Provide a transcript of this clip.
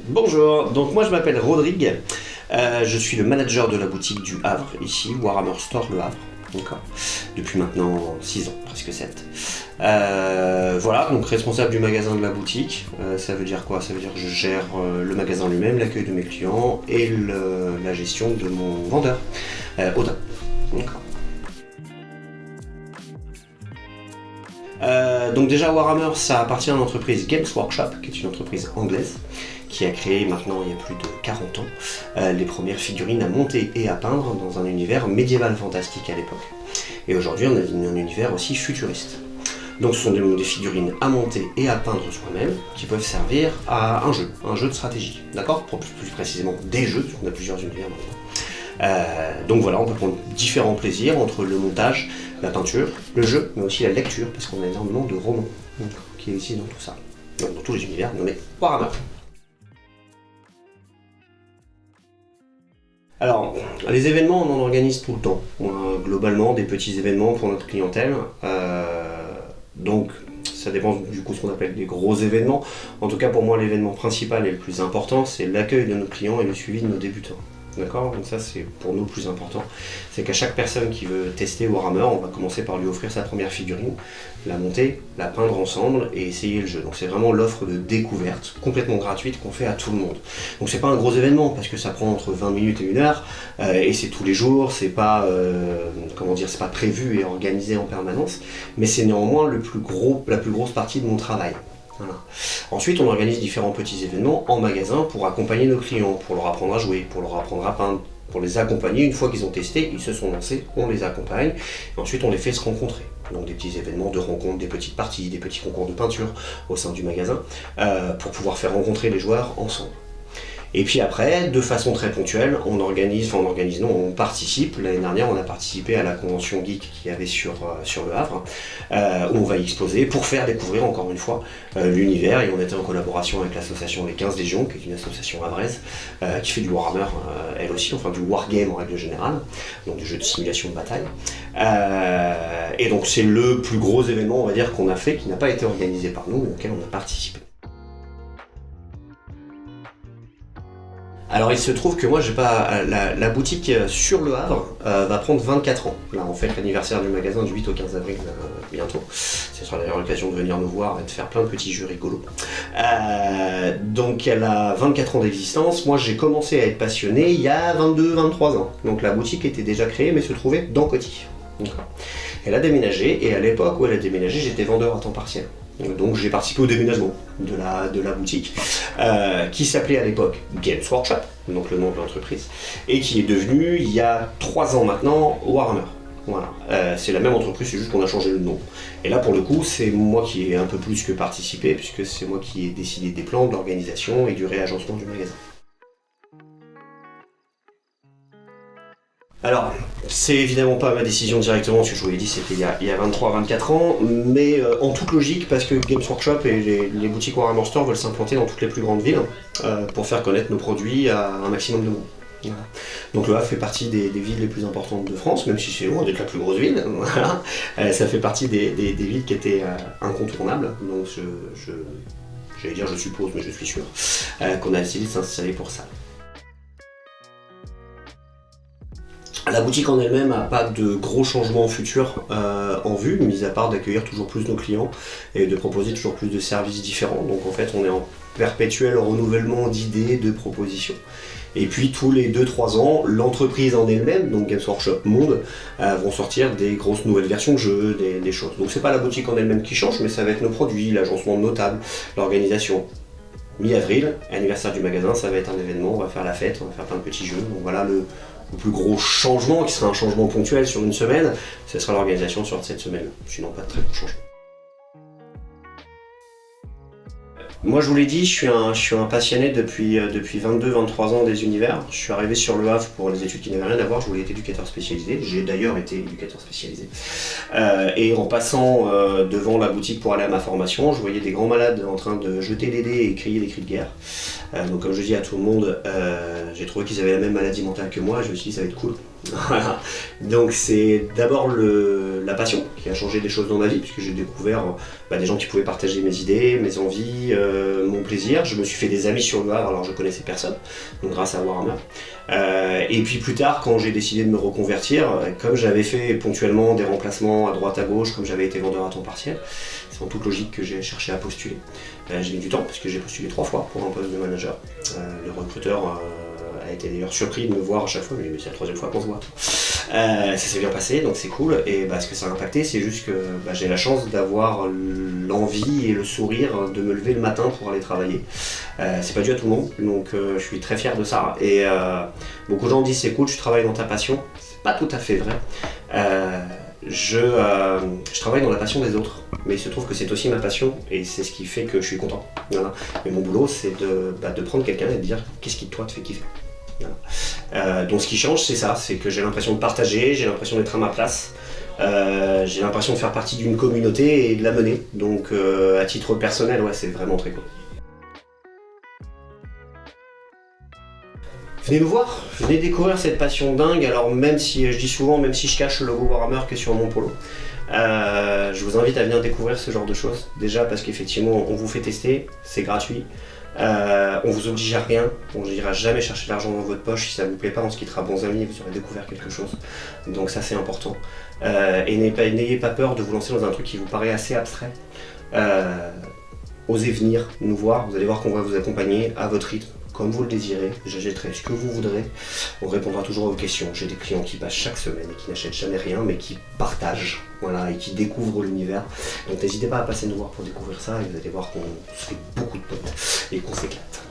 Bonjour, donc moi je m'appelle Rodrigue, je suis le manager de la boutique du Havre, ici, Warhammer Store Le Havre, d'accord, depuis maintenant 6 ans, presque 7. Voilà, donc responsable du magasin de la boutique, ça veut dire quoi? Ça veut dire que je gère le magasin lui-même, l'accueil de mes clients et la gestion de mon vendeur, Odin. D'accord. Donc déjà Warhammer, ça appartient à l'entreprise Games Workshop, qui est une entreprise anglaise, qui a créé maintenant il y a plus de 40 ans les premières figurines à monter et à peindre dans un univers médiéval fantastique à l'époque. Et aujourd'hui on a un univers aussi futuriste. Donc ce sont des figurines à monter et à peindre soi-même qui peuvent servir à un jeu de stratégie, d'accord? Pour plus précisément des jeux, parce qu'on a plusieurs univers maintenant. Donc voilà, on peut prendre différents plaisirs entre le montage, la peinture, le jeu, mais aussi la lecture, parce qu'on a énormément de romans qui est ici dans tout ça, donc dans tous les univers nommés Warhammer. Alors, les événements, on en organise tout le temps. Globalement, des petits événements pour notre clientèle. Donc, ça dépend du coup de ce qu'on appelle des gros événements. En tout cas, pour moi, l'événement principal et le plus important, c'est l'accueil de nos clients et le suivi de nos débutants. D'accord? Donc ça, c'est pour nous le plus important. C'est qu'à chaque personne qui veut tester Warhammer, on va commencer par lui offrir sa première figurine, la monter, la peindre ensemble et essayer le jeu. Donc c'est vraiment l'offre de découverte complètement gratuite qu'on fait à tout le monde. Donc c'est pas un gros événement parce que ça prend entre 20 minutes et 1 heure et c'est tous les jours, c'est pas c'est pas prévu et organisé en permanence, mais c'est néanmoins la plus grosse partie de mon travail. Voilà. Ensuite, on organise différents petits événements en magasin pour accompagner nos clients, pour leur apprendre à jouer, pour leur apprendre à peindre, pour les accompagner. Une fois qu'ils ont testé, ils se sont lancés, on les accompagne. Et ensuite, on les fait se rencontrer. Donc des petits événements de rencontres, des petites parties, des petits concours de peinture au sein du magasin pour pouvoir faire rencontrer les joueurs ensemble. Et puis après, de façon très ponctuelle, on participe. L'année dernière, on a participé à la convention geek qu'il y avait sur Le Havre, où on va y exposer pour faire découvrir encore une fois l'univers. Et on était en collaboration avec l'association Les 15 Légions, qui est une association havraise, qui fait du Warhammer, elle aussi, enfin du wargame en règle générale, donc du jeu de simulation de bataille. Et donc c'est le plus gros événement, on va dire, qu'on a fait, qui n'a pas été organisé par nous, mais auquel on a participé. Alors il se trouve que moi j'ai pas la boutique sur Le Havre va prendre 24 ans. Là on fête l'anniversaire du magasin du 8 au 15 avril bientôt. Ce sera d'ailleurs l'occasion de venir nous voir et de faire plein de petits jeux rigolos. Donc elle a 24 ans d'existence. Moi j'ai commencé à être passionné il y a 22-23 ans. Donc la boutique était déjà créée mais se trouvait dans Coty. Elle a déménagé et à l'époque où elle a déménagé j'étais vendeur à temps partiel. Donc j'ai participé au déménagement de la boutique, qui s'appelait à l'époque Games Workshop, donc le nom de l'entreprise, et qui est devenue, il y a 3 ans maintenant, Warhammer. Voilà. C'est la même entreprise, c'est juste qu'on a changé le nom. Et là pour le coup, c'est moi qui ai un peu plus que participé, puisque c'est moi qui ai décidé des plans, de l'organisation et du réagencement du magasin. Alors, c'est évidemment pas ma décision directement, parce que je vous l'ai dit, c'était il y a 23-24 ans, mais en toute logique, parce que Games Workshop et les boutiques Warhammer Store veulent s'implanter dans toutes les plus grandes villes pour faire connaître nos produits à un maximum de monde. Voilà. Donc Le Havre fait partie des villes les plus importantes de France, même si c'est loin d'être la plus grosse ville. Voilà. Ça fait partie des villes qui étaient incontournables, donc j'allais dire je suppose, mais je suis sûr, qu'on a décidé de s'installer pour ça. La boutique en elle-même n'a pas de gros changements futurs en vue, mis à part d'accueillir toujours plus nos clients et de proposer toujours plus de services différents. Donc en fait on est en perpétuel renouvellement d'idées, de propositions. Et puis tous les 2-3 ans, l'entreprise en elle-même, donc Games Workshop Monde, vont sortir des grosses nouvelles versions de jeux, des choses. Donc c'est pas la boutique en elle-même qui change, mais ça va être nos produits, l'agencement de nos tables, l'organisation. Mi-avril, anniversaire du magasin, ça va être un événement, on va faire la fête, on va faire plein de petits jeux. Donc voilà le plus gros changement, qui sera un changement ponctuel sur une semaine, ce sera l'organisation sur cette semaine. Sinon pas de très gros changements. Moi je vous l'ai dit, je suis un passionné depuis 22-23 ans des univers. Je suis arrivé sur Le Havre pour les études qui n'avaient rien à voir, je voulais être éducateur spécialisé. J'ai d'ailleurs été éducateur spécialisé. Et en passant devant la boutique pour aller à ma formation, je voyais des grands malades en train de jeter des dés et crier des cris de guerre. Donc comme je dis à tout le monde, j'ai trouvé qu'ils avaient la même maladie mentale que moi, je me suis dit ça va être cool. Voilà. Donc c'est d'abord la passion qui a changé des choses dans ma vie, puisque j'ai découvert des gens qui pouvaient partager mes idées, mes envies, mon plaisir. Je me suis fait des amis sur le Havre, alors je connaissais personne, donc grâce à Warhammer. Et puis plus tard, quand j'ai décidé de me reconvertir, comme j'avais fait ponctuellement des remplacements à droite à gauche, comme j'avais été vendeur à temps partiel, c'est en toute logique que j'ai cherché à postuler. J'ai mis du temps, puisque j'ai postulé 3 fois pour un poste de manager. Le recruteur a été d'ailleurs surpris de me voir à chaque fois, mais c'est la 3e fois qu'on se voit. Ça s'est bien passé, donc c'est cool. Et ce que ça a impacté, c'est juste que j'ai la chance d'avoir l'envie et le sourire de me lever le matin pour aller travailler. C'est pas dû à tout le monde, donc je suis très fier de ça. Et beaucoup de gens me disent c'est cool, tu travailles dans ta passion. C'est pas tout à fait vrai. Je travaille dans la passion des autres, mais il se trouve que c'est aussi ma passion et c'est ce qui fait que je suis content. Voilà. Mais mon boulot, c'est de prendre quelqu'un et de dire qu'est-ce qui toi te fait kiffer. Voilà. Donc ce qui change, c'est ça, c'est que j'ai l'impression de partager, j'ai l'impression d'être à ma place, j'ai l'impression de faire partie d'une communauté et de la mener. Donc à titre personnel, ouais, c'est vraiment très cool. Venez me voir, venez découvrir cette passion dingue. Alors même si, je dis souvent, même si je cache le logo Warhammer qui est sur mon polo, je vous invite à venir découvrir ce genre de choses. Déjà parce qu'effectivement, on vous fait tester, c'est gratuit. On vous oblige à rien, on ne ira jamais chercher de l'argent dans votre poche. Si ça ne vous plaît pas, on se quittera bons amis et vous aurez découvert quelque chose. Donc ça c'est important. Et n'ayez pas peur de vous lancer dans un truc qui vous paraît assez abstrait. Osez venir nous voir, vous allez voir qu'on va vous accompagner à votre rythme, comme vous le désirez. J'achèterai ce que vous voudrez, on répondra toujours à vos questions. J'ai des clients qui passent chaque semaine et qui n'achètent jamais rien, mais qui partagent, voilà, et qui découvrent l'univers. Donc n'hésitez pas à passer nous voir pour découvrir ça, et vous allez voir qu'on se fait beaucoup de potes et qu'on s'éclate.